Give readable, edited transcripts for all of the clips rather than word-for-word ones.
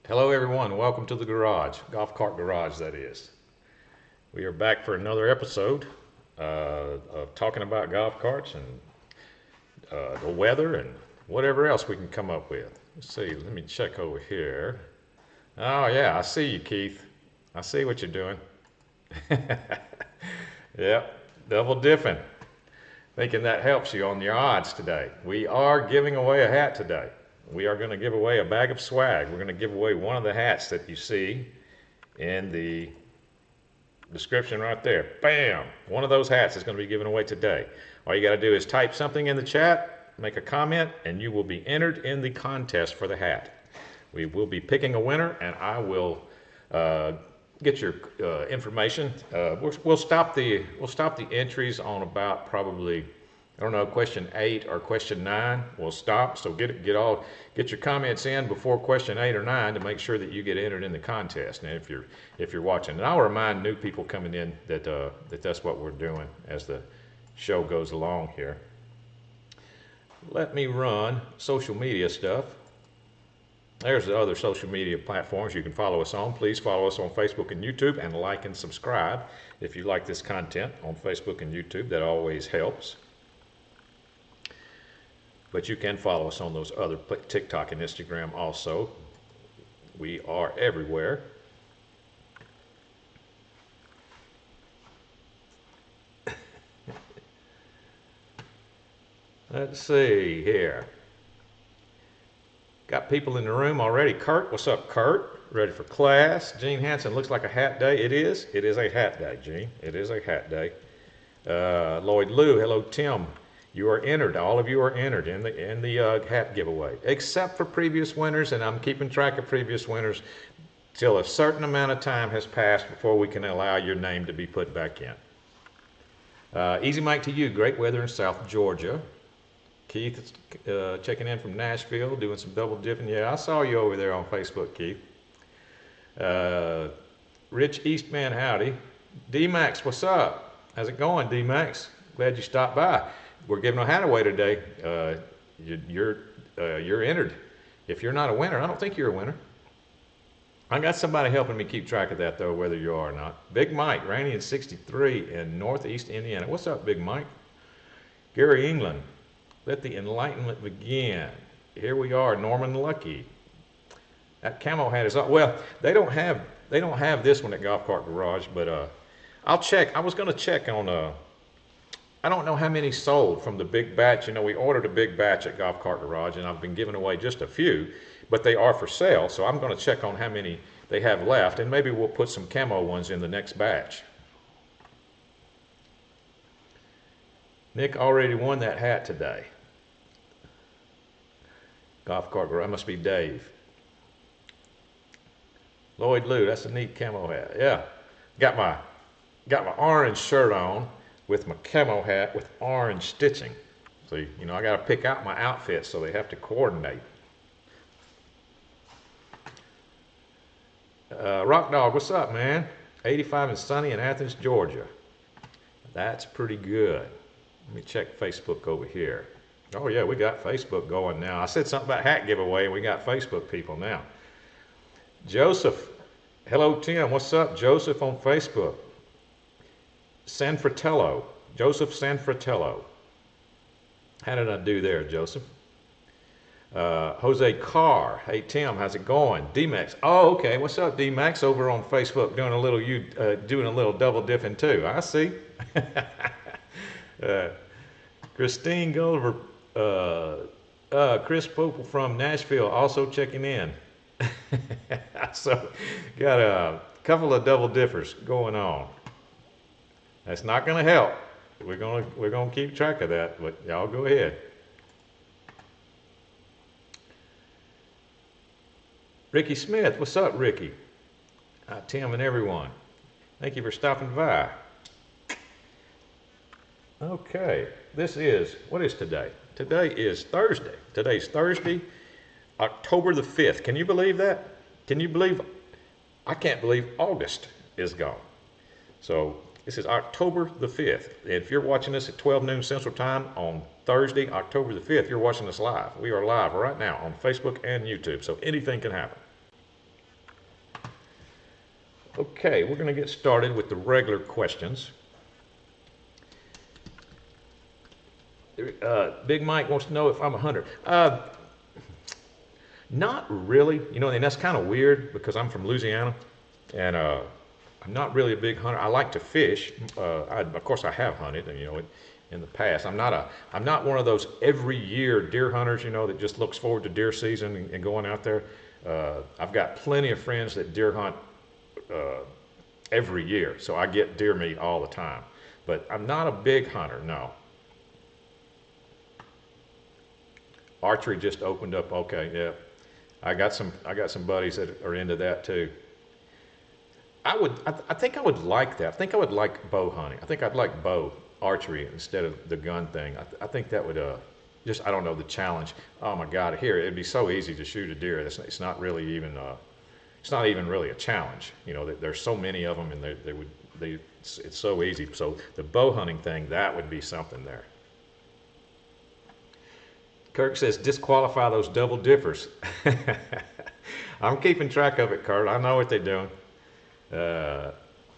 Hello everyone, welcome to the garage, golf cart garage that is. We are back for another episode of talking about golf carts and the weather and whatever else we can come up with. Let's see, let me check over here. Oh yeah, I see you, Keith. I see what you're doing. Yep, double dipping. Thinking that helps you on your odds today. We are giving away a hat today. We are going to give away a bag of swag. We're going to give away one of the hats that you see in the description right there. Bam! One of those hats is going to be given away today. All you got to do is type something in the chat, make a comment, and you will be entered in the contest for the hat. We will be picking a winner, and I will get your information. We'll stop the entries on about probably, I don't know, question 8 or question 9. We'll stop. So get your comments in before question 8 or 9 to make sure that you get entered in the contest. And if you're watching, and I'll remind new people coming in that that's what we're doing as the show goes along here. Let me run social media stuff. There's the other social media platforms you can follow us on. Please follow us on Facebook and YouTube, and like and subscribe if you like this content on Facebook and YouTube. That always helps. But you can follow us on those other TikTok and Instagram also. We are everywhere. Let's see here. Got people in the room already. Kurt, what's up, Kurt? Ready for class? Gene Hansen, looks like a hat day. It is. It is a hat day, Gene. It is a hat day. Lloyd Lou, hello, Tim. You are entered. All of you are entered in the hat giveaway, except for previous winners, and I'm keeping track of previous winners till a certain amount of time has passed before we can allow your name to be put back in. Easy Mike to you. Great weather in South Georgia. Keith checking in from Nashville, doing some double dipping. Yeah, I saw you over there on Facebook, Keith. Rich Eastman, howdy. D-Max, what's up? How's it going, D-Max? Glad you stopped by. We're giving a hat away today. You're entered. If you're not a winner, I don't think you're a winner. I got somebody helping me keep track of that, though, whether you are or not. Big Mike, rainy in 63 in Northeast Indiana. What's up, Big Mike? Gary England. Let the enlightenment begin. Here we are, Norman Lucky. That camo hat is up. Well, they don't have this one at Golf Cart Garage, but I'll check. I was going to check on I don't know how many sold from the big batch. You know, we ordered a big batch at Golf Cart Garage, and I've been giving away just a few, but they are for sale. So I'm going to check on how many they have left, and maybe we'll put some camo ones in the next batch. Nick already won that hat today. Golf Cart Garage, must be Dave. Lloyd Lou, that's a neat camo hat. Yeah, got my orange shirt on with my camo hat with orange stitching. So, you know, I got to pick out my outfits, so they have to coordinate. Rock Dog, what's up, man? 85 and sunny in Athens, Georgia. That's pretty good. Let me check Facebook over here. Oh yeah, we got Facebook going now. I said something about hat giveaway, and we got Facebook people now. Joseph, hello Tim, what's up, Joseph on Facebook? Sanfratello, Joseph Sanfratello. How did I do there, Joseph? Jose Carr, hey Tim, how's it going? D-Max, oh okay, what's up D-Max over on Facebook doing a little double dipping too. I see. Christine Gulliver, Chris Popel from Nashville also checking in. So got a couple of double dippers going on. That's not going to help. We're going to keep track of that, but y'all go ahead. Ricky Smith, what's up, Ricky? Hi, Tim and everyone. Thank you for stopping by. Okay, what is today? Today is Thursday. Today's Thursday, October the 5th. Can you believe that? I can't believe August is gone. So this is October the 5th. If you're watching this at 12 noon Central Time on Thursday, October the 5th, you're watching us live. We are live right now on Facebook and YouTube, so anything can happen. Okay, we're going to get started with the regular questions. Big Mike wants to know if I'm a hunter. Not really, you know, and that's kind of weird because I'm from Louisiana, and I'm not really a big hunter. I like to fish. Of course, I have hunted, and you know, in the past. I'm not one of those every year deer hunters, you know, that just looks forward to deer season and going out there. I've got plenty of friends that deer hunt every year, so I get deer meat all the time. But I'm not a big hunter, no. Archery just opened up. Okay, yeah. I got some buddies that are into that too. I think I would like that. I think I would like bow hunting. I think I'd like bow archery instead of the gun thing. I think that would just, I don't know, the challenge. Oh my God, here it'd be so easy to shoot a deer. It's not really even it's not even really a challenge. You know, there's so many of them, and it's so easy. So the bow hunting thing, that would be something there. Kirk says, disqualify those double differs. I'm keeping track of it, Kurt. I know what they're doing.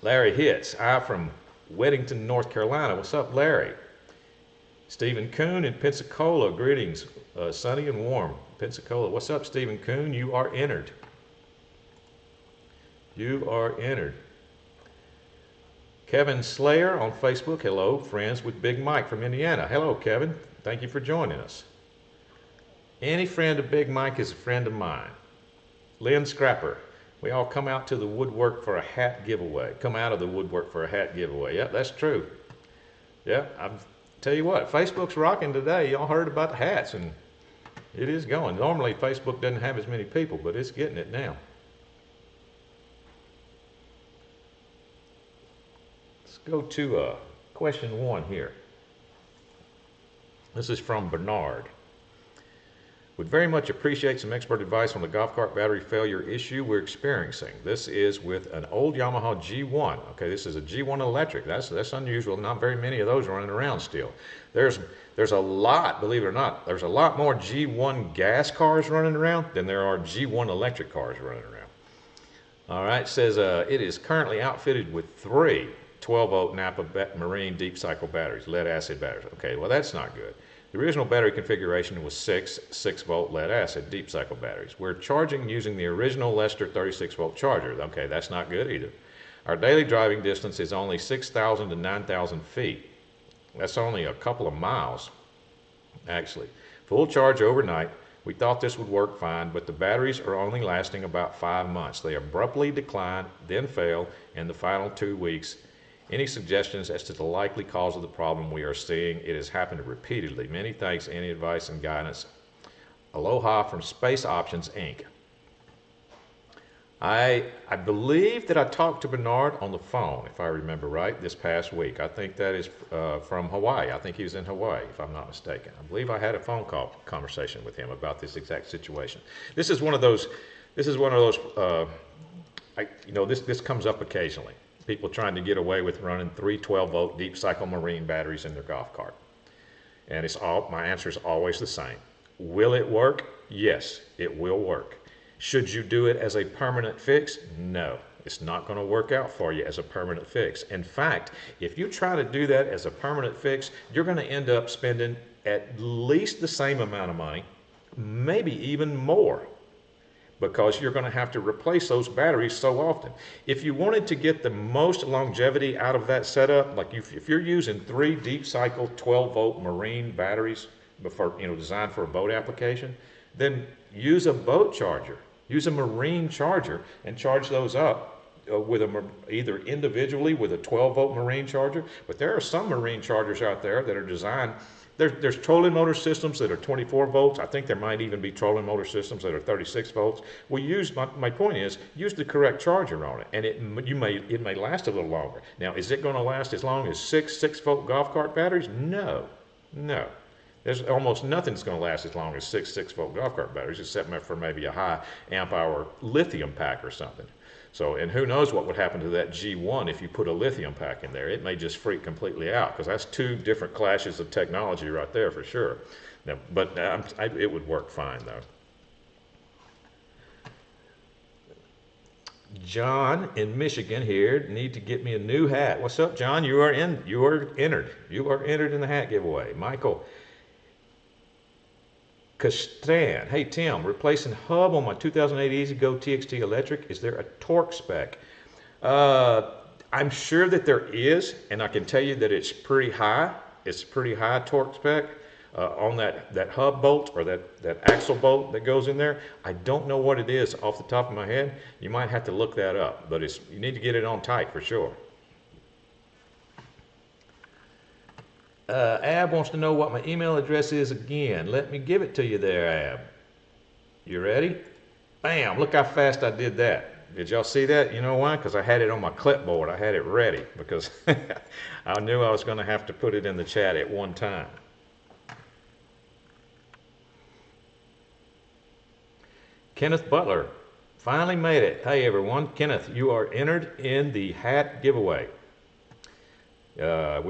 Larry Hits, I'm from Weddington, North Carolina. What's up, Larry? Stephen Kuhn in Pensacola, greetings. Sunny and warm, Pensacola. What's up, Stephen Kuhn? You are entered. You are entered. Kevin Slayer on Facebook. Hello, friends with Big Mike from Indiana. Hello, Kevin. Thank you for joining us. Any friend of Big Mike is a friend of mine. Lynn Scrapper, we all come out to the woodwork for a hat giveaway. Come out of the woodwork for a hat giveaway. Yep, that's true. Yeah, I'll tell you what, Facebook's rocking today. Y'all heard about the hats, and it is going. Normally, Facebook doesn't have as many people, but it's getting it now. Let's go to question 1 here. This is from Bernard. Would very much appreciate some expert advice on the golf cart battery failure issue we're experiencing. This is with an old Yamaha G-1. Okay, this is a G-1 electric. That's unusual. Not very many of those running around still. There's a lot, believe it or not, there's a lot more G-1 gas cars running around than there are G-1 electric cars running around. All right, it says it is currently outfitted with 3 12-volt Napa Marine deep cycle batteries, lead acid batteries. Okay, well that's not good. The original battery configuration was 6 6-volt lead acid deep cycle batteries. We're charging using the original Lester 36-volt charger. Okay, that's not good either. Our daily driving distance is only 6,000 to 9,000 feet. That's only a couple of miles, actually. Full charge overnight. We thought this would work fine, but the batteries are only lasting about 5 months. They abruptly decline, then fail in the final 2 weeks. Any suggestions as to the likely cause of the problem we are seeing? It has happened repeatedly. Many thanks. Any advice and guidance? Aloha from Space Options, Inc. I believe that I talked to Bernard on the phone, if I remember right, this past week. I think that is from Hawaii. I think he was in Hawaii, if I'm not mistaken. I believe I had a phone call conversation with him about this exact situation. This is one of those. You know, this comes up occasionally. People trying to get away with running 3 12-volt deep cycle marine batteries in their golf cart. And my answer is always the same. Will it work? Yes, it will work. Should you do it as a permanent fix? No, it's not going to work out for you as a permanent fix. In fact, if you try to do that as a permanent fix, you're going to end up spending at least the same amount of money, maybe even more, because you're going to have to replace those batteries so often. If you wanted to get the most longevity out of that setup, like if you're using 3 deep cycle 12-volt marine batteries designed for a boat application, then use a boat charger. Use a marine charger and charge those up with either individually with a 12-volt marine charger. But there are some marine chargers out there that are designed. There's trolling motor systems that are 24 volts. I think there might even be trolling motor systems that are 36 volts. Well, my point is, use the correct charger on it, and it may last a little longer. Now, is it going to last as long as 6 6-volt golf cart batteries? No. There's almost nothing's going to last as long as 6 6-volt golf cart batteries, except for maybe a high amp hour lithium pack or something. So, and who knows what would happen to that G1 if you put a lithium pack in there. It may just freak completely out, because that's 2 different classes of technology right there for sure. Now, but it would work fine though. John in Michigan here. Need to get me a new hat. What's up, John? You are entered. You are entered in the hat giveaway. Michael Kastan. Hey Tim, replacing hub on my 2008 E-Z-GO TXT electric. Is there a torque spec? I'm sure that there is, and I can tell you that it's pretty high. It's pretty high torque spec on that hub bolt or that axle bolt that goes in there. I don't know what it is off the top of my head. You might have to look that up, but you need to get it on tight for sure. Ab wants to know what my email address is again. Let me give it to you there, Ab. You ready? Bam, look how fast I did that. Did y'all see that? You know why? Because I had it on my clipboard. I had it ready because I knew I was going to have to put it in the chat at one time. Kenneth Butler finally made it. Hey everyone, Kenneth, you are entered in the hat giveaway. We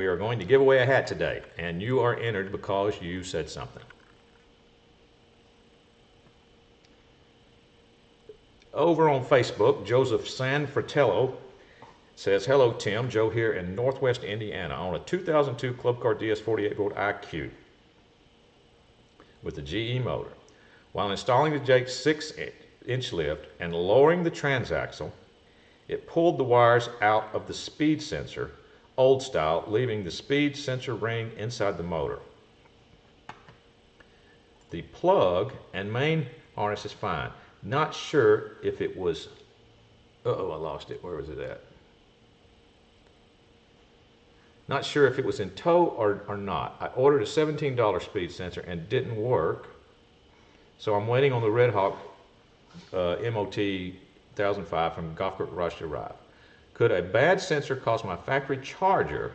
are going to give away a hat today, and you are entered because you said something. Over on Facebook, Joseph Sanfratello says, hello Tim, Joe here in Northwest Indiana on a 2002 Club Car DS 48-volt IQ with the GE motor. While installing the Jake's 6-inch lift and lowering the transaxle, it pulled the wires out of the speed sensor, old style, leaving the speed sensor ring inside the motor. The plug and main harness is fine. Not sure if it was, uh-oh, I lost it. Where was it at? Not sure if it was in tow or not. I ordered a $17 speed sensor and didn't work. So I'm waiting on the Red Hawk MOT 1005 from Golf Cart Garage to arrive. Could a bad sensor cause my factory charger,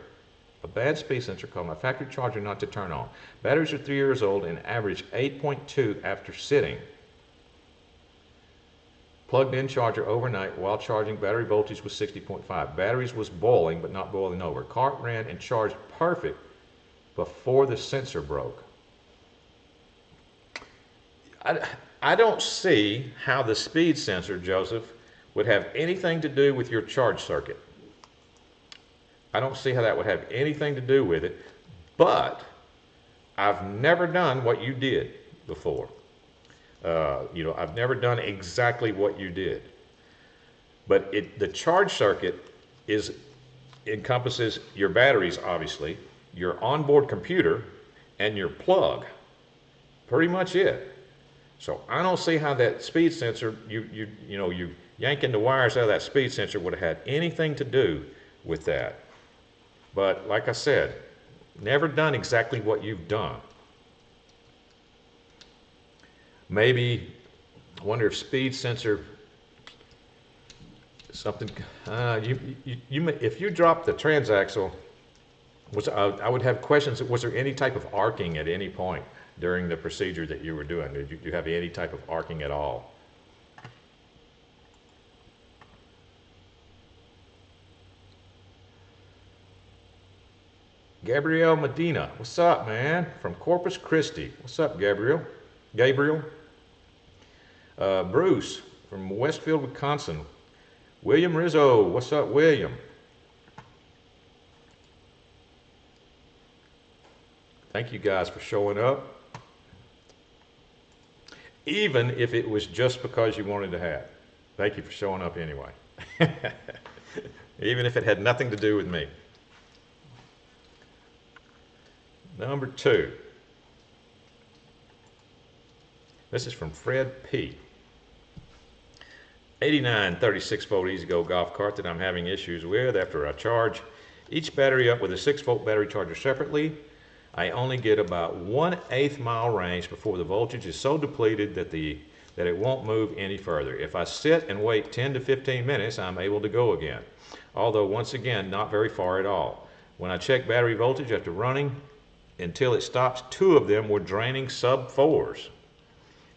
a bad speed sensor cause my factory charger not to turn on? Batteries are 3 years old and average 8.2 after sitting. Plugged in charger overnight while charging, battery voltage was 60.5. Batteries was boiling but not boiling over. Cart ran and charged perfect before the sensor broke. I don't see how the speed sensor, Joseph, would have anything to do with your charge circuit. I don't see how that would have anything to do with it, but I've never done what you did before. You know, I've never done exactly what you did, but the charge circuit encompasses your batteries, obviously, your onboard computer, and your plug. Pretty much it. So I don't see how that speed sensor, you yanking the wires out of that speed sensor would have had anything to do with that. But like I said, never done exactly what you've done. Maybe, I wonder if speed sensor, something, if you drop the transaxle, I would have questions. Was there any type of arcing at any point during the procedure that you were doing? Did you have any type of arcing at all? Gabriel Medina, what's up, man? From Corpus Christi. What's up, Gabriel? Bruce from Westfield, Wisconsin. William Rizzo, what's up, William? Thank you guys for showing up. Even if it was just because you wanted to have. Thank you for showing up anyway. Even if it had nothing to do with me. Number 2. This is from Fred P. 89 36-volt E-Z-GO golf cart that I'm having issues with after I charge each battery up with a 6-volt battery charger separately. I only get about 1/8 mile range before the voltage is so depleted that it won't move any further. If I sit and wait 10 to 15 minutes, I'm able to go again. Although once again, not very far at all. When I check battery voltage after running until it stops, 2 of them were draining sub 4s.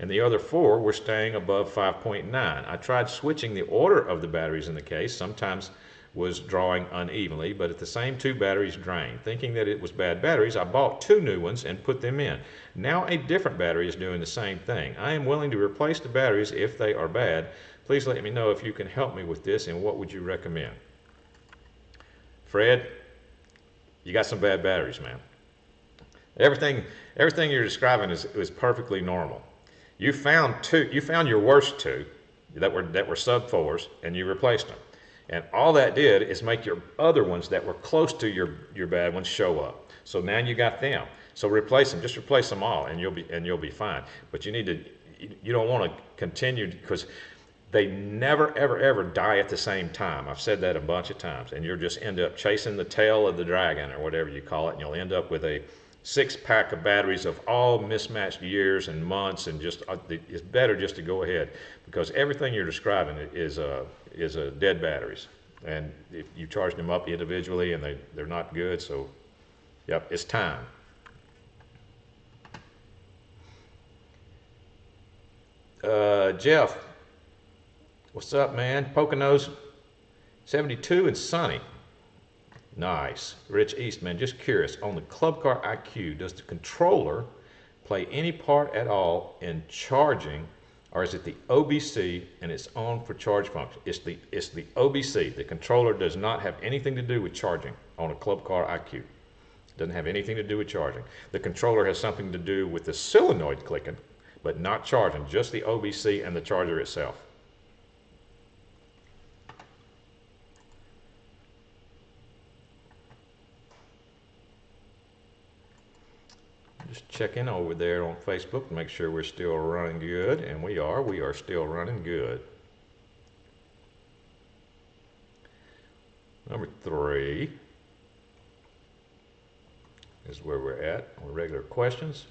And the other 4 were staying above 5.9. I tried switching the order of the batteries in the case, sometimes was drawing unevenly, but at the same 2 batteries drained. Thinking that it was bad batteries, I bought 2 new ones and put them in. Now a different battery is doing the same thing. I am willing to replace the batteries if they are bad. Please let me know if you can help me with this, and what would you recommend? Fred, you got some bad batteries, man. Everything you're describing is perfectly normal. You found your worst 2 that were sub 4s, and you replaced them. And all that did is make your other ones that were close to your bad ones show up. So now you got them. So replace them. Just replace them all, and you'll be fine. But you don't want to continue, because they never ever die at the same time. I've said that a bunch of times, and you'll just end up chasing the tail of the dragon, or whatever you call it, and you'll end up with a 6-pack of batteries of all mismatched years and months, and just it's better just to go ahead, because everything you're describing is dead batteries, and if you charge them up individually and they're not good. So yep, it's time. Jeff, what's up, man? Poconos 72 and sunny. Nice. Rich Eastman, just curious, on the Club Car IQ, does the controller play any part at all in charging, or is it the OBC and it's on for charge function? It's the OBC. The controller does not have anything to do with charging on a Club Car IQ. It doesn't have anything to do with charging. The controller has something to do with the solenoid clicking, but not charging, just the OBC and the charger itself. Just checking over there on Facebook to make sure we're still running good, and we are still running good. Number 3 is where we're at on regular questions.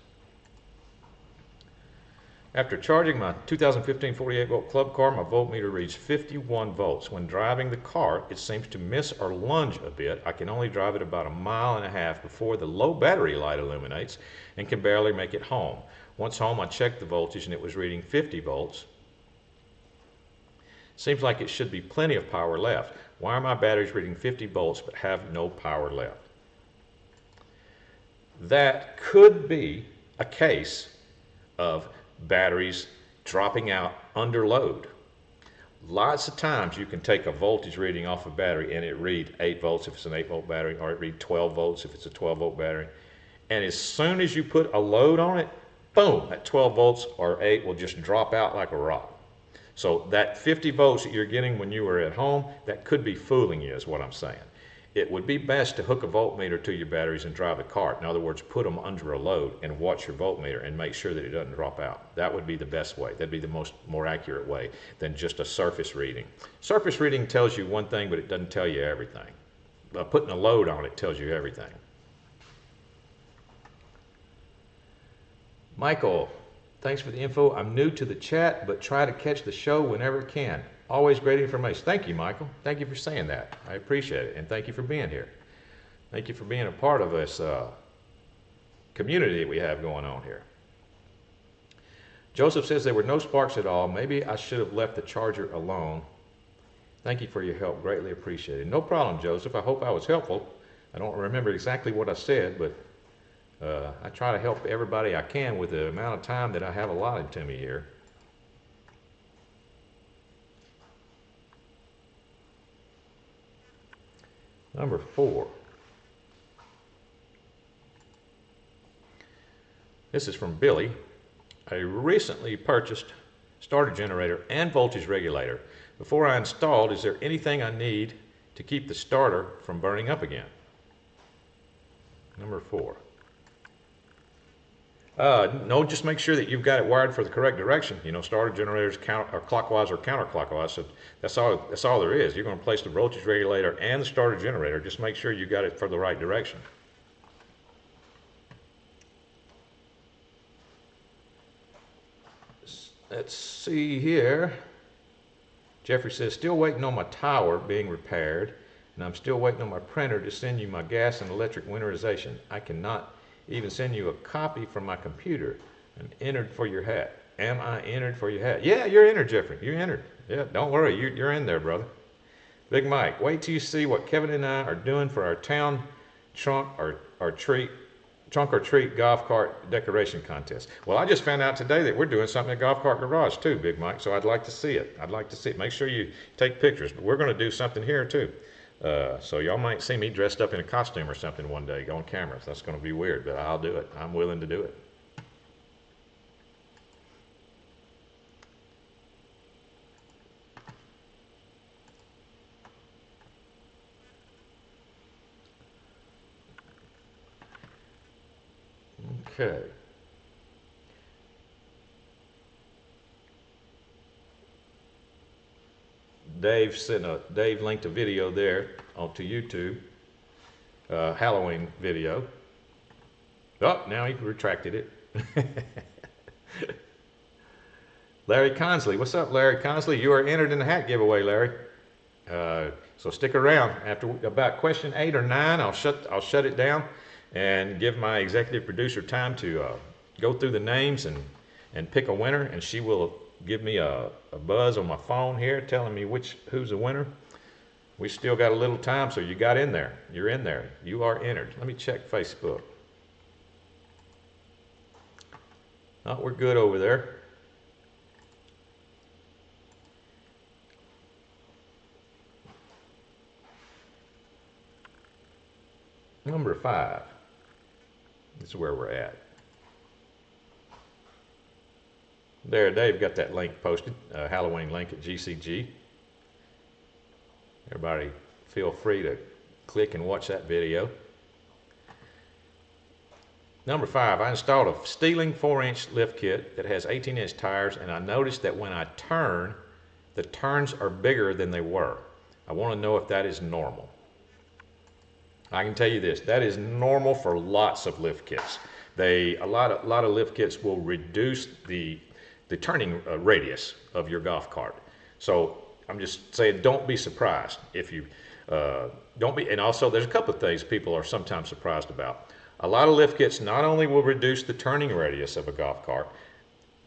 After charging my 2015 48-volt Club Car, my voltmeter reads 51 volts. When driving the car, it seems to miss or lunge a bit. I can only drive it about 1.5 miles before the low battery light illuminates, and can barely make it home. Once home, I checked the voltage and it was reading 50 volts. Seems like it should be plenty of power left. Why are my batteries reading 50 volts but have no power left? That could be a case of batteries dropping out under load. Lots of times you can take a voltage reading off a battery and it read 8 volts if it's an 8-volt battery, or it read 12 volts if it's a 12-volt battery. And as soon as you put a load on it, boom, that 12 volts or 8 will just drop out like a rock. So that 50 volts that you're getting when you were at home, that could be fooling you, is what I'm saying. It would be best to hook a voltmeter to your batteries and drive the car. In other words, put them under a load and watch your voltmeter and make sure that it doesn't drop out. That would be the best way. That'd be the more accurate way than just a surface reading. Surface reading tells you one thing, but it doesn't tell you everything. Putting a load on it tells you everything. Michael, thanks for the info. I'm new to the chat, but try to catch the show whenever I can. Always great information. Thank you, Michael. Thank you for saying that. I appreciate it, and thank you for being here. Thank you for being a part of this community that we have going on here. Joseph says there were no sparks at all. Maybe I should have left the charger alone. Thank you for your help. Greatly appreciated. No problem, Joseph. I hope I was helpful. I don't remember exactly what I said, but I try to help everybody I can with the amount of time that I have allotted to me here. Number 4. This is from Billy. I recently purchased starter generator and voltage regulator. Before I installed, is there anything I need to keep the starter from burning up again? Number 4. No, just make sure that you've got it wired for the correct direction. You know, starter generators are clockwise or counterclockwise, so that's all there is. You're going to place the voltage regulator and the starter generator. Just make sure you got it for the right direction. Let's see here. Jeffrey says, still waiting on my tower being repaired, and I'm still waiting on my printer to send you my gas and electric winterization. I cannot even send you a copy from my computer. I'm entered for your hat. Am I entered for your hat? Yeah, you're entered, Jeffrey. You're entered. Yeah, don't worry. You're in there, brother. Big Mike, wait till you see what Kevin and I are doing for our town trunk or treat golf cart decoration contest. Well, I just found out today that we're doing something at Golf Cart Garage too, Big Mike, so I'd like to see it. I'd like to see it. Make sure you take pictures, but we're going to do something here too. So y'all might see me dressed up in a costume or something one day on camera. That's going to be weird, but I'll do it. I'm willing to do it. Okay. Dave linked a video there onto YouTube, Halloween video. Oh, now he retracted it. 𝗟𝗂𝗁𝗁𝗍𝗄, what's up, 𝗟𝗂𝗁𝗁𝗍? You are entered in the hat giveaway, Larry. So stick around. After about question 8 or 9, I'll shut it down and give my executive producer time to go through the names and pick a winner, and she will give me a buzz on my phone here telling me who's the winner. We still got a little time, so you got in there. You're in there. You are entered. Let me check Facebook. Oh, we're good over there. Number 5. This is where we're at. There, Dave got that link posted, Halloween link at GCG. Everybody feel free to click and watch that video. Number 5, I installed a Steeleng 4-inch lift kit that has 18-inch tires, and I noticed that when I turn, the turns are bigger than they were. I want to know if that is normal. I can tell you this, that is normal for lots of lift kits. A lot of lift kits will reduce the turning radius of your golf cart. So I'm just saying, don't be surprised if you don't be. And also, there's a couple of things people are sometimes surprised about. A lot of lift kits not only will reduce the turning radius of a golf cart,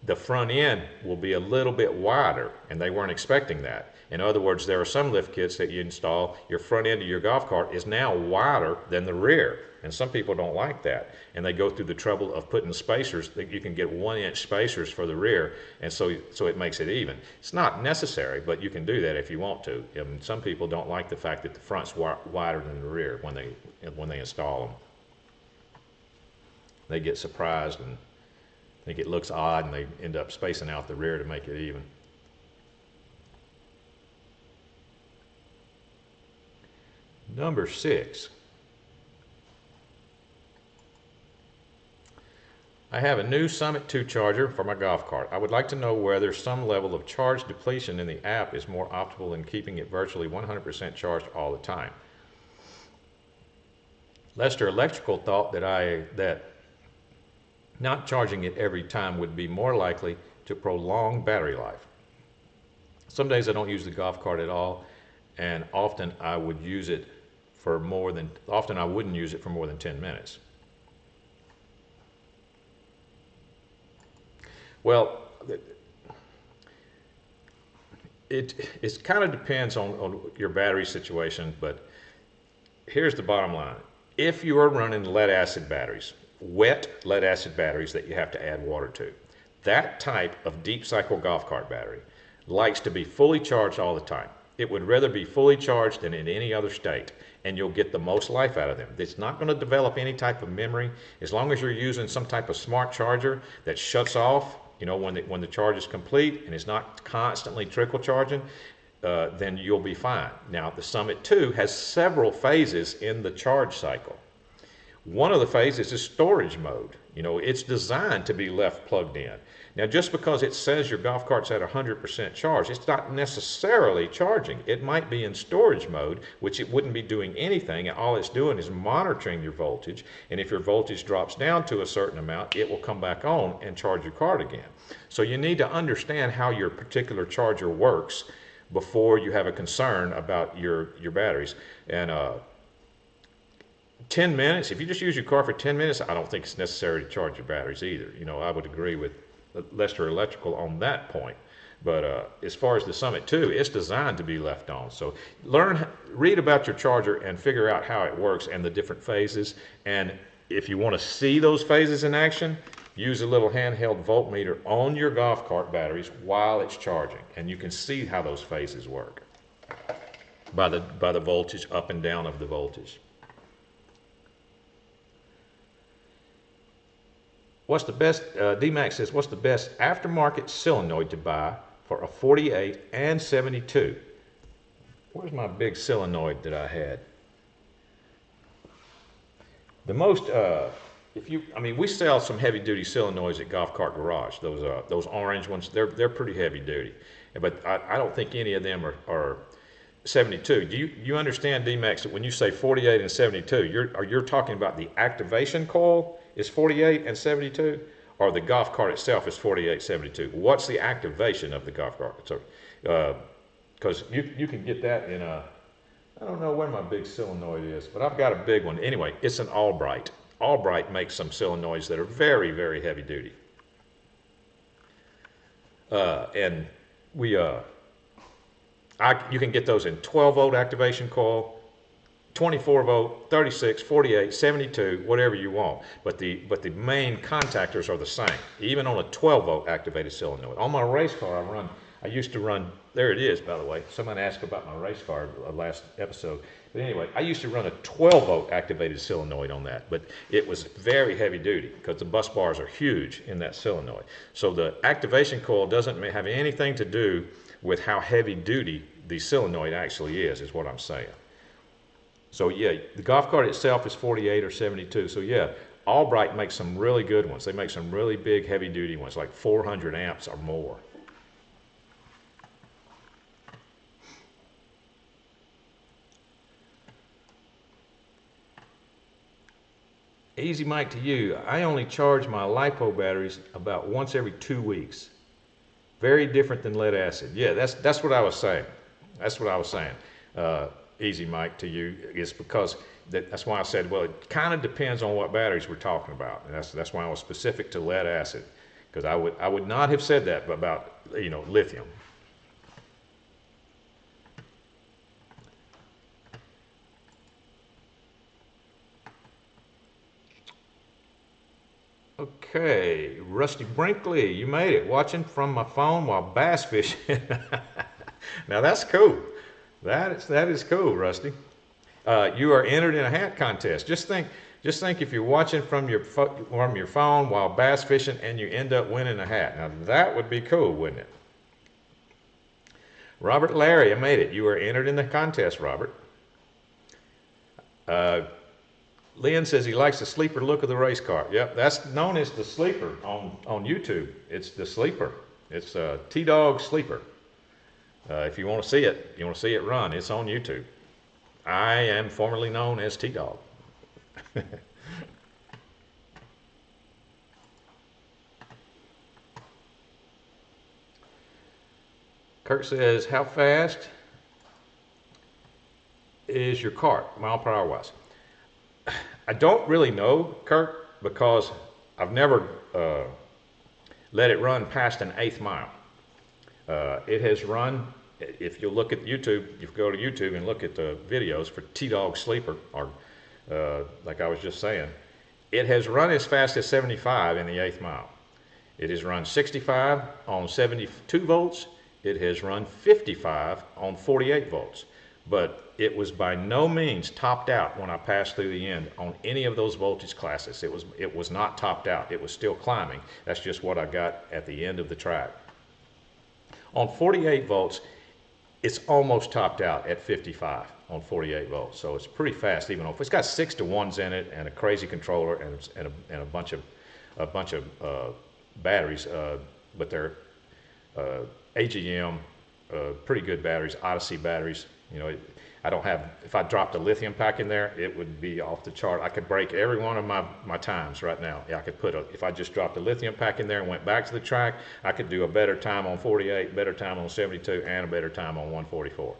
the front end will be a little bit wider, and they weren't expecting that. In other words, there are some lift kits that you install, your front end of your golf cart is now wider than the rear, and some people don't like that, and they go through the trouble of putting spacers that you can get 1-inch spacers for the rear, and so it makes it even. It's not necessary, but you can do that if you want to. And some people don't like the fact that the front's wider than the rear when they install them. They get surprised and think it looks odd, and they end up spacing out the rear to make it even. Number 6. I have a new Summit 2 charger for my golf cart. I would like to know whether some level of charge depletion in the app is more optimal than keeping it virtually 100% charged all the time. 𝗪𝗲𝗍𝗃𝗲𝗀 thought that not charging it every time would be more likely to prolong battery life. Some days I don't use the golf cart at all, and often I wouldn't use it for more than 10 minutes. Well, it kind of depends on your battery situation, but here's the bottom line. If you are running lead acid batteries, wet lead acid batteries that you have to add water to, that type of deep cycle golf cart battery likes to be fully charged all the time. It would rather be fully charged than in any other state, and you'll get the most life out of them. It's not going to develop any type of memory. As long as you're using some type of smart charger that shuts off, you know, when the charge is complete and is not constantly trickle charging, then you'll be fine. Now, the Summit 2 has several phases in the charge cycle. One of the phases is storage mode. You know, it's designed to be left plugged in. Now, just because it says your golf cart's at 100% charge, it's not necessarily charging. It might be in storage mode, which it wouldn't be doing anything. All it's doing is monitoring your voltage. And if your voltage drops down to a certain amount, it will come back on and charge your cart again. So you need to understand how your particular charger works before you have a concern about your batteries. And 10 minutes, if you just use your car for 10 minutes, I don't think it's necessary to charge your batteries either. You know, I would agree with 𝗪𝗲𝗍𝗃𝗲 on that point. But as far as the Summit 2, it's designed to be left on. So read about your charger and figure out how it works and the different phases. And if you want to see those phases in action, use a little handheld voltmeter on your golf cart batteries while it's charging. And you can see how those phases work by the voltage, up and down of the voltage. What's the best, D-Max says, what's the best aftermarket solenoid to buy for a 48 and 72? Where's my big solenoid that I had? The most, we sell some heavy duty solenoids at Golf Cart Garage. Those orange ones, they're pretty heavy duty. But I don't think any of them are 72. Do you understand, D-Max, that when you say 48 and 72, you're talking about the activation coil is 48 and 72, or the golf cart itself is 48, 72? What's the activation of the golf cart? So, because you can get that in a, I don't know where my big solenoid is, but I've got a big one. Anyway, it's an 𝗟𝗃𝗃𝗲. 𝗟𝗃𝗃𝗃 makes some solenoids that are very, very heavy duty. And you can get those in 12 volt activation coil, 24 volt, 36, 48, 72, whatever you want. But the main contactors are the same, even on a 12 volt activated solenoid. On my race car, I used to run, there it is, by the way. Someone asked about my race car last episode. But anyway, I used to run a 12 volt activated solenoid on that, but it was very heavy duty because the bus bars are huge in that solenoid. So the activation coil doesn't have anything to do with how heavy duty the solenoid actually is what I'm saying. So yeah, the golf cart itself is 48 or 72. So yeah, 𝗟𝗃𝗃𝗃 makes some really good ones. They make some really big heavy duty ones, like 400 amps or more. Easy Mike to you. I only charge my LiPo batteries about once every 2 weeks. Very different than lead acid. Yeah, that's what I was saying. That's what I was saying. Easy Mike to you is because that's why I said, well, it kind of depends on what batteries we're talking about. And that's why I was specific to lead acid, because I would not have said that about, lithium. Okay, Rusty Brinkley, you made it. Watching from my phone while bass fishing. Now that's cool. That is cool, Rusty. You are entered in a hat contest. Just think if you're watching from your phone while bass fishing and you end up winning a hat. Now that would be cool, wouldn't it? Robert Larry, I made it. You are entered in the contest, Robert. Lynn says he likes the sleeper look of the race car. Yep, that's known as the sleeper on YouTube. It's the sleeper. It's a T-Dog sleeper. If you want to see it, run. It's on YouTube. I am formerly known as T-Dog. Kurt says, how fast is your cart, mile per hour wise? I don't really know, Kurt, because I've never let it run past an 1/8 mile. It has run, if you look at YouTube, you go to YouTube and look at the videos for T-Dog Sleeper, or like I was just saying, it has run as fast as 75 in the 1/8 mile. It has run 65 on 72 volts. It has run 55 on 48 volts. But it was by no means topped out when I passed through the end on any of those voltage classes. It was not topped out. It was still climbing. That's just what I got at the end of the track. On 48 volts, it's almost topped out at 55 on 48 volts. So it's pretty fast, even though it's got 6 to 1s in it and a crazy controller and a bunch of batteries, but they're AGM, pretty good batteries, 𝗚𝗏𝘁 batteries. I don't have, if I dropped a lithium pack in there, it would be off the chart. I could break every one of my times right now. Yeah, I could if I just dropped a lithium pack in there and went back to the track, I could do a better time on 48, better time on 72, and a better time on 144.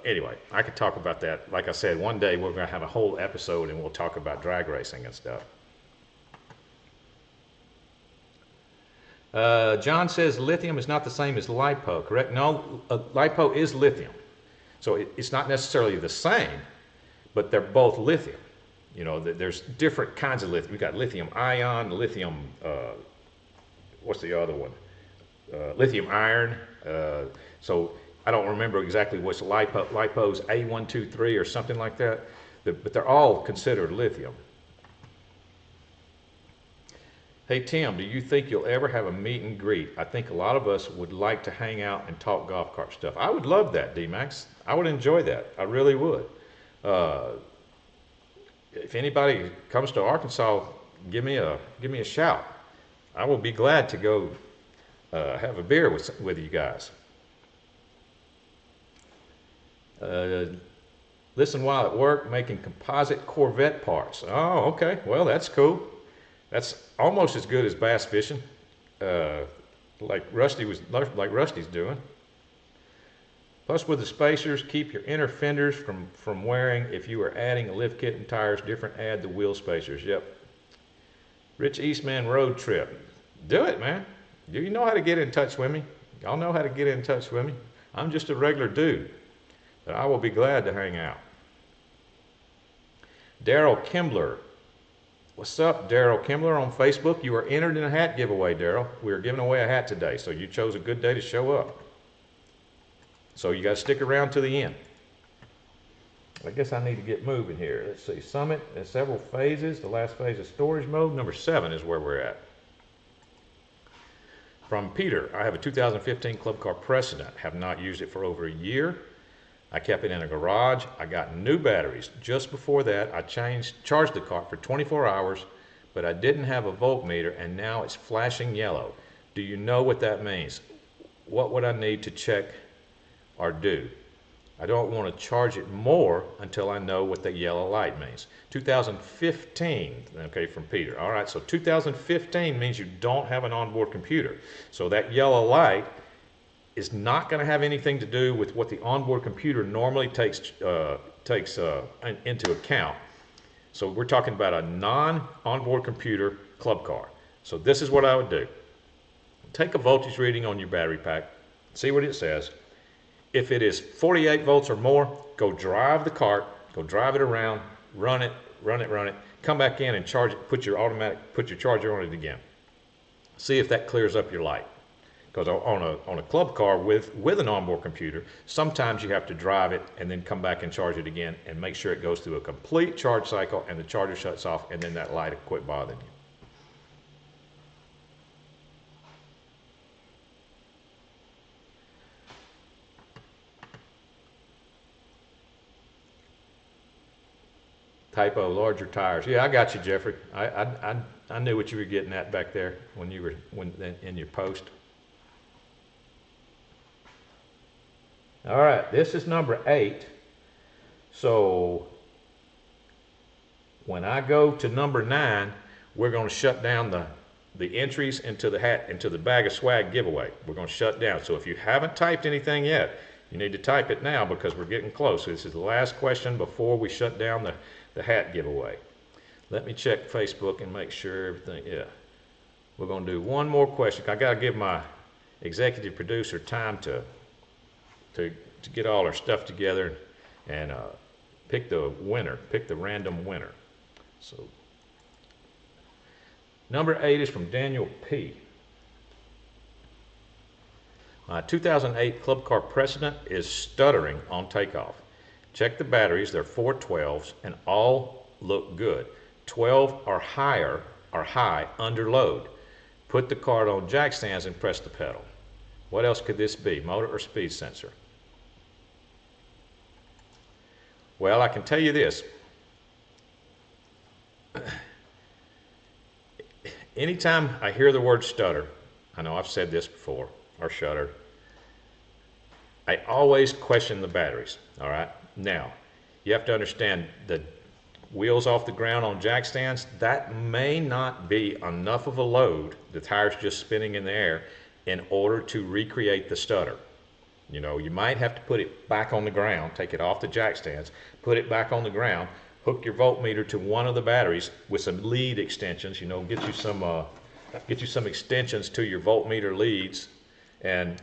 Anyway, I could talk about that. Like I said, one day we're going to have a whole episode and we'll talk about drag racing and stuff. John says lithium is not the same as LiPo, correct? No, LiPo is lithium. So it's not necessarily the same, but they're both lithium. You know, there's different kinds of lithium. We've got lithium ion, lithium, what's the other one? Lithium iron. So I don't remember exactly what's LiPo's A123 or something like that, but they're all considered lithium. Hey Tim, do you think you'll ever have a meet and greet? I think a lot of us would like to hang out and talk golf cart stuff. I would love that, D-Max. I would enjoy that. I really would. If anybody comes to Arkansas, give me a shout. I will be glad to go have a beer with you guys. Listen while at work, making composite Corvette parts. Oh, okay. Well, that's cool. That's almost as good as bass fishing, like Rusty's doing. Plus, with the spacers, keep your inner fenders from wearing. If you are adding a lift kit and tires different, add the wheel spacers. Yep. Rich Eastman road trip. Do it, man. Do you know how to get in touch with me? Y'all know how to get in touch with me. I'm just a regular dude, but I will be glad to hang out. Daryl Kimbler. What's up, Daryl Kimbler on Facebook? You are entered in a hat giveaway, Daryl. We are giving away a hat today, so you chose a good day to show up. So you got to stick around to the end. I guess I need to get moving here. Let's see, Summit, there's several phases. The last phase is storage mode. Number 7 is where we're at. From Peter, I have a 2015 Club Car Precedent. Have not used it for over a year. I kept it in a garage. I got new batteries. Just before that, I charged the car for 24 hours, but I didn't have a voltmeter, and now it's flashing yellow. Do you know what that means? What would I need to check or do? I don't want to charge it more until I know what the yellow light means. 2015, okay, from Peter. All right, so 2015 means you don't have an onboard computer. So that yellow light is not going to have anything to do with what the onboard computer normally takes into account. So we're talking about a non-onboard computer club car. So this is what I would do. Take a voltage reading on your battery pack, see what it says. If it is 48 volts or more, go drive the cart, go drive it around, run it, come back in and charge it, put your charger on it again. See if that clears up your light. Because on a club car with an onboard computer, sometimes you have to drive it and then come back and charge it again and make sure it goes through a complete charge cycle and the charger shuts off, and then that light will quit bothering you. Typo, larger tires. Yeah, I got you, Jeffrey. I knew what you were getting at back there when you were in your post. All right, this is number 8. So when I go to number 9, we're going to shut down the entries into the bag of swag giveaway. We're going to shut down. So if you haven't typed anything yet, you need to type it now because we're getting close. This is the last question before we shut down the hat giveaway. Let me check Facebook and make sure everything, yeah. We're going to do one more question. I got to give my executive producer time to get all our stuff together and pick the winner, pick the random winner. So number 8 is from Daniel P. My 2008 Club Car Precedent is stuttering on takeoff. Check the batteries, they're 4 12s and all look good. 12 or higher are high under load. Put the cart on jack stands and press the pedal. What else could this be, motor or speed sensor? Well, I can tell you this. Anytime I hear the word stutter, I know I've said this before, or shudder, I always question the batteries, all right? Now, you have to understand the wheels off the ground on jack stands, that may not be enough of a load, the tire's just spinning in the air, in order to recreate the stutter. You know, you might have to put it back on the ground, take it off the jack stands, put it back on the ground, hook your voltmeter to one of the batteries with some lead extensions, you know, get you some get you some extensions to your voltmeter leads, and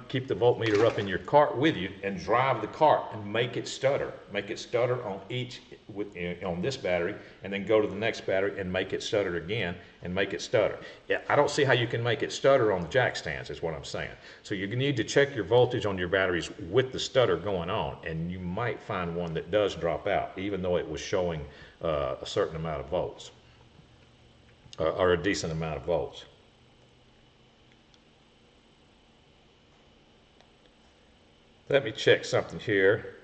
keep the voltmeter up in your cart with you, and drive the cart and make it stutter. Make it stutter on on this battery, and then go to the next battery and make it stutter again and make it stutter. Yeah, I don't see how you can make it stutter on the jack stands, is what I'm saying. So you need to check your voltage on your batteries with the stutter going on, and you might find one that does drop out, even though it was showing a certain amount of volts, or a decent amount of volts. Let me check something here.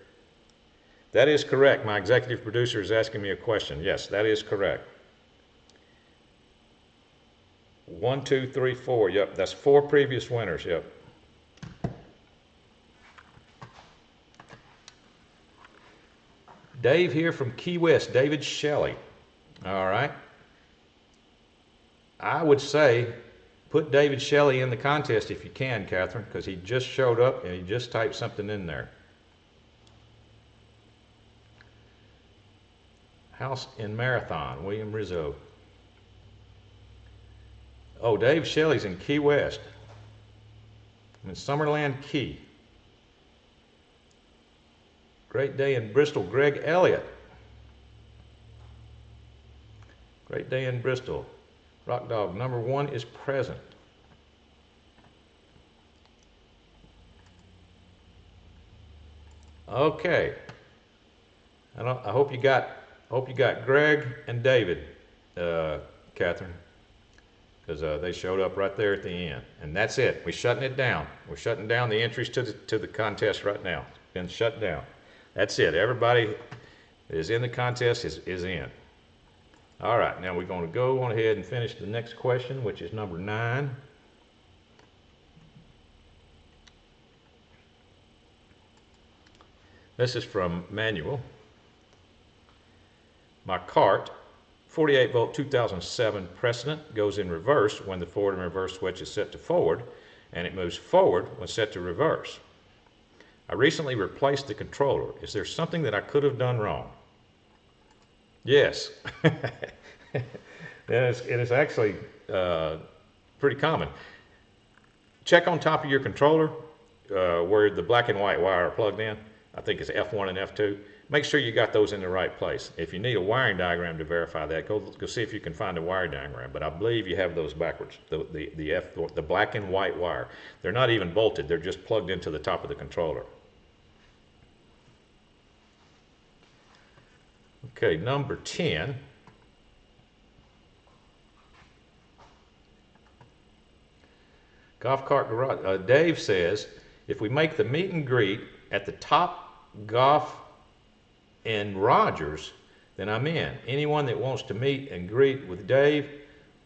That is correct. My executive producer is asking me a question. Yes, that is correct. 1, 2, 3, 4. Yep, that's 4 previous winners. Yep. Dave here from Key West, David Shelley. All right. I would say put David Shelley in the contest if you can, Catherine, because he just showed up and he just typed something in there. House in Marathon, William Rizzo. Oh, Dave Shelley's in Key West. I'm in Summerland Key. Great day in Bristol, Greg Elliott. Great day in Bristol. Rock Dog, number 1 is present. Okay. I hope you got Greg and David, Catherine, because they showed up right there at the end. And that's it. We're shutting it down. We're shutting down the entries to the contest right now. It's been shut down. That's it. Everybody that is in the contest is in. All right, now we're going to go on ahead and finish the next question, which is number 9. This is from Manuel. My cart, 48 volt 2007 Precedent, goes in reverse when the forward and reverse switch is set to forward, and it moves forward when set to reverse. I recently replaced the controller. Is there something that I could have done wrong? Yes. It is actually pretty common. Check on top of your controller where the black and white wire are plugged in. I think it's F1 and F2. Make sure you got those in the right place. If you need a wiring diagram to verify that, go see if you can find a wiring diagram. But I believe you have those backwards. The black and white wire. They're not even bolted. They're just plugged into the top of the controller. Okay, number 10. Golf Cart Garage. Dave says, if we make the meet and greet at the Top Golf in Rogers, then I'm in. Anyone that wants to meet and greet with Dave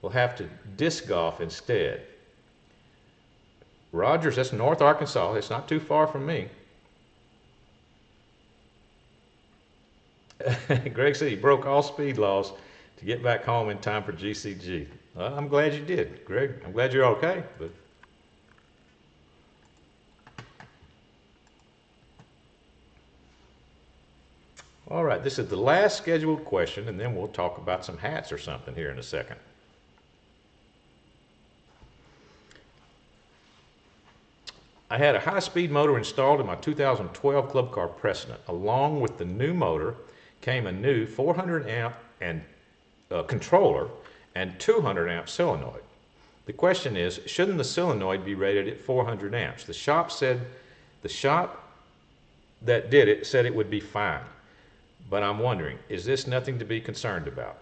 will have to disc golf instead. Rogers, that's North Arkansas. It's not too far from me. Greg said he broke all speed laws to get back home in time for GCG. Well, I'm glad you did, Greg. I'm glad you're okay. But all right, this is the last scheduled question, and then we'll talk about some hats or something here in a second. I had a high-speed motor installed in my 2012 Club Car Precedent. Along with the new motor came a new 400 amp and controller and 200 amp solenoid. The question is, shouldn't the solenoid be rated at 400 amps? The shop that did it said it would be fine. But I'm wondering, is this nothing to be concerned about?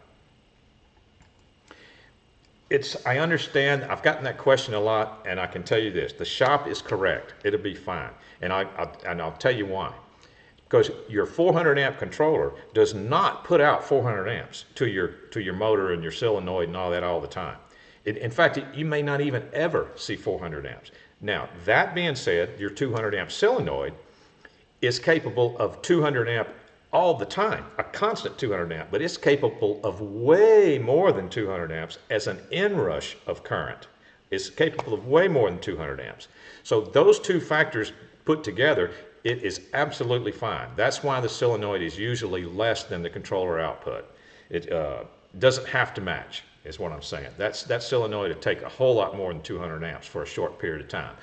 I understand, I've gotten that question a lot, and I can tell you this, the shop is correct, it'll be fine. And I'll tell you why. Because your 400 amp controller does not put out 400 amps to your motor and your solenoid and all that all the time. In fact, you may not even ever see 400 amps. Now, that being said, your 200 amp solenoid is capable of 200 amp all the time, a constant 200 amp, but it's capable of way more than 200 amps as an inrush of current. It's capable of way more than 200 amps. So those two factors put together, it is absolutely fine. That's why the solenoid is usually less than the controller output. It doesn't have to match. is what I'm saying. That solenoid would take a whole lot more than 200 amps for a short period of time.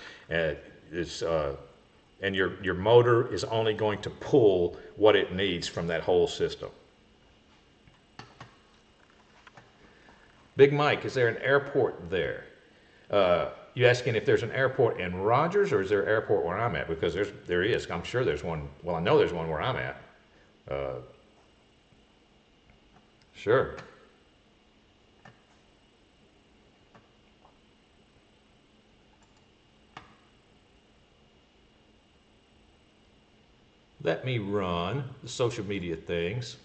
And your motor is only going to pull what it needs from that whole system. Big Mike, is there an airport there? You asking if there's an airport in Rogers, or is there an airport where I'm at? Because there is. I'm sure there's one. Well, I know there's one where I'm at. Sure. Let me run the social media things.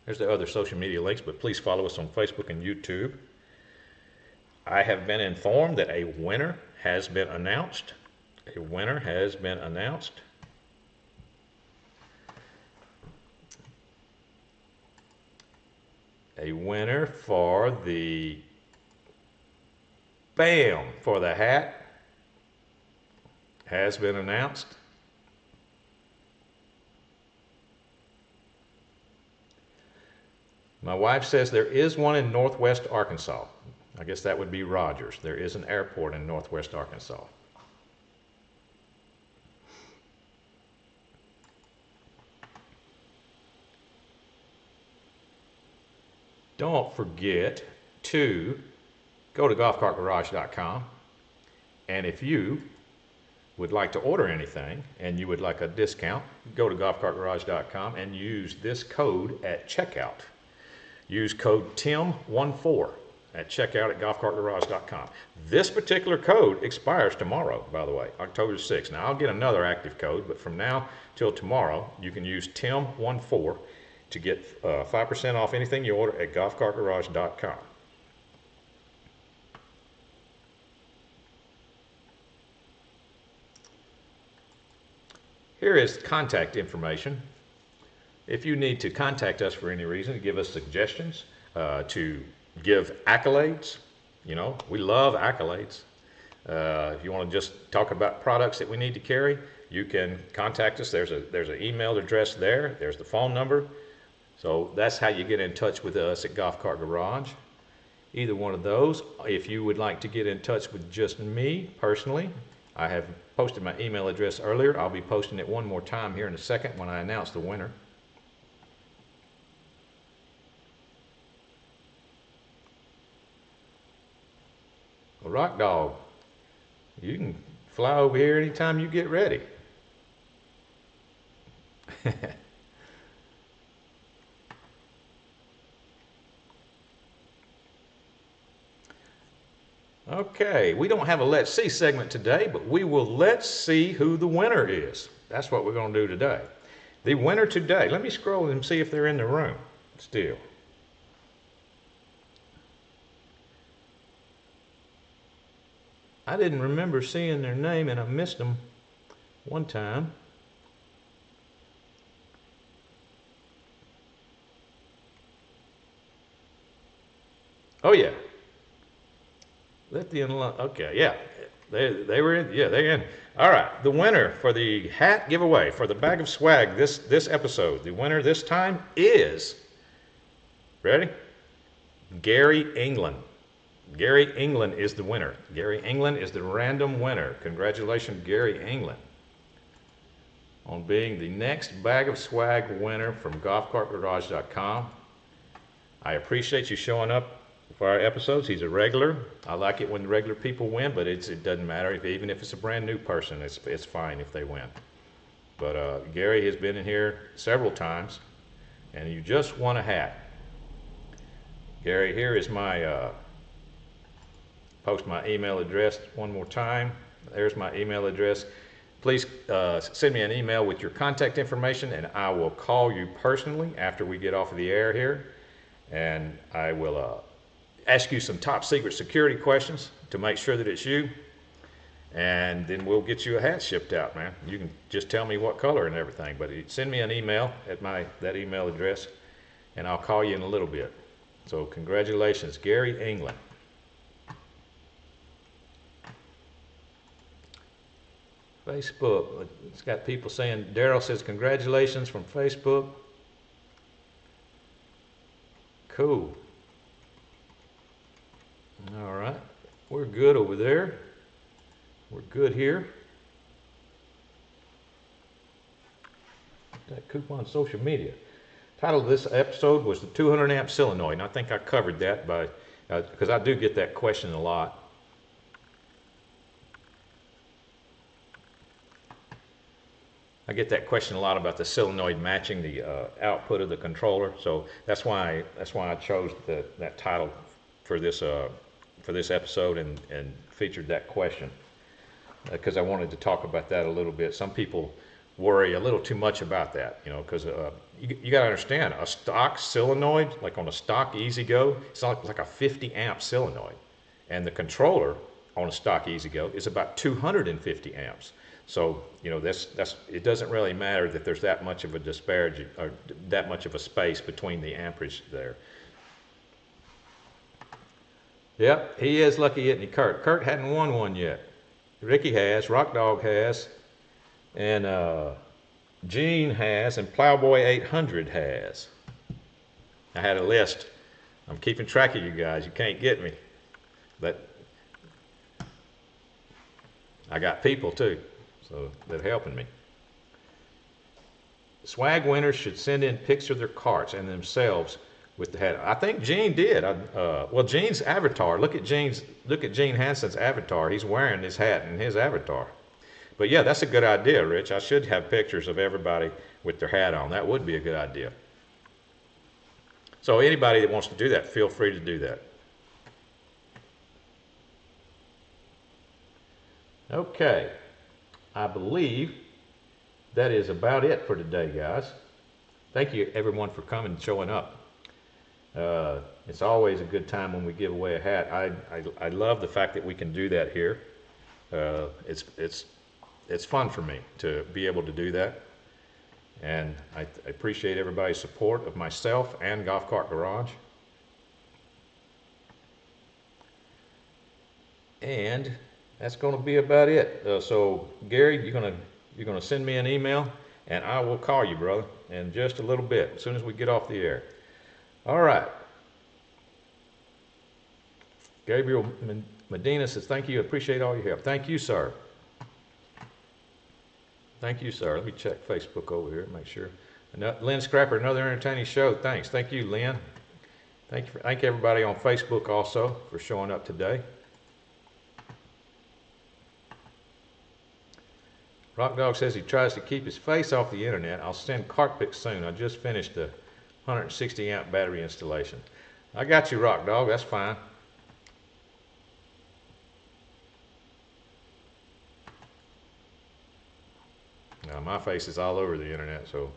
There's the other social media links, but please follow us on Facebook and YouTube. I have been informed that a winner has been announced. A winner has been announced. A winner for the for the hat has been announced. My wife says there is one in Northwest Arkansas. I guess that would be Rogers. There is an airport in Northwest Arkansas. Don't forget to go to 𝗲𝘂𝗃𝗲𝗀𝘆, and if you would like to order anything and you would like a discount, go to 𝗲𝘂𝗃𝗲𝗆 and use this code at checkout. Use code TIM14 at checkout at 𝗲𝘂𝗃𝗲𝗆. This particular code expires tomorrow, by the way, October 6th. Now, I'll get another active code, but from now till tomorrow, you can use TIM14 to get 5% off anything you order at 𝗲𝘂𝗃𝗲𝗆. Here is contact information. If you need to contact us for any reason, give us suggestions, to give accolades, you know, we love accolades. If you want to just talk about products that we need to carry, you can contact us. There's an email address there. There's the phone number. So that's how you get in touch with us at Golf Cart Garage. Either one of those. If you would like to get in touch with just me personally, I have posted my email address earlier. I'll be posting it one more time here in a second when I announce the winner. Well, Rock Dog, you can fly over here anytime you get ready. Okay, we don't have a Let's See segment today, but we will let's see who the winner is. That's what we're going to do today. The winner today, let me scroll and see if they're in the room still. I didn't remember seeing their name and I missed them one time. Oh yeah. Okay, yeah. They were in, yeah, they're in. All right, the winner for the hat giveaway, for the bag of swag this episode, the winner this time is, ready? Gary England. Gary England is the winner. Gary England is the random winner. Congratulations, Gary England, on being the next bag of swag winner from golfcartgarage.com. I appreciate you showing up for our episodes. He's a regular. I like it when the regular people win, but it doesn't matter. Even if it's a brand new person, it's fine if they win. But Gary has been in here several times, and you just won a hat. Gary, here is my, post my email address one more time. There's my email address. Please send me an email with your contact information, and I will call you personally after we get off of the air here, and I will ask you some top secret security questions to make sure that it's you, and then we'll get you a hat shipped out, man. You can just tell me what color and everything, but send me an email at that email address, and I'll call you in a little bit. So congratulations, Gary England. Facebook, it's got people saying, Daryl says congratulations from Facebook. Cool. All right, we're good over there. We're good here. That coupon on social media. Title of this episode was the 200 amp solenoid, and I think I covered that by because I do get that question a lot. I get that question a lot about the solenoid matching the output of the controller, so that's why I chose that title for this episode and featured that question, because I wanted to talk about that a little bit. Some people worry a little too much about that, you know, because you got to understand, a stock solenoid, like on a stock 𝗲𝘂𝗀𝗀, it's like a 50 amp solenoid, and the controller on a stock 𝗲𝘂𝗀𝗀 is about 250 amps. So, you know, it doesn't really matter that there's that much of a disparity or that much of a space between the amperage there. Yep, he is lucky, isn't he, Kurt? Kurt hadn't won one yet. Ricky has, Rock Dog has, and Gene has, and Plowboy 800 has. I had a list. I'm keeping track of you guys. You can't get me. But I got people too, so they're helping me. Swag winners should send in pics of their carts and themselves with the hat. I think Gene did. Well, Gene's avatar. Look at Gene Hansen's avatar. He's wearing his hat in his avatar. But yeah, that's a good idea, Rich. I should have pictures of everybody with their hat on. That would be a good idea. So anybody that wants to do that, feel free to do that. Okay, I believe that is about it for today, guys. Thank you everyone for coming and showing up. It's always a good time when we give away a hat. I love the fact that we can do that here. It's fun for me to be able to do that, and I appreciate everybody's support of myself and Golf Cart Garage. And that's going to be about it. So Gary, you're gonna send me an email, and I will call you, brother, in just a little bit as soon as we get off the air. All right. Gabriel Medina says, thank you, appreciate all your help. Thank you, sir. Thank you, sir. Let me check Facebook over here, make sure. Lynn Scrapper, another entertaining show. Thanks. Thank you, Lynn. Thank everybody on Facebook also for showing up today. Rock Dog says he tries to keep his face off the internet. I'll send cart pics soon. I just finished the 160 amp battery installation. I got you, Rock Dog. That's fine. Now, my face is all over the internet, so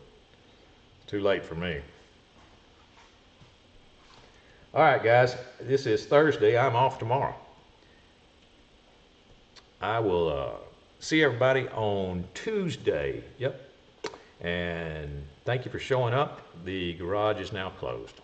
it's too late for me. All right, guys. This is Thursday. I'm off tomorrow. I will see everybody on Tuesday. Yep. And thank you for showing up. The garage is now closed.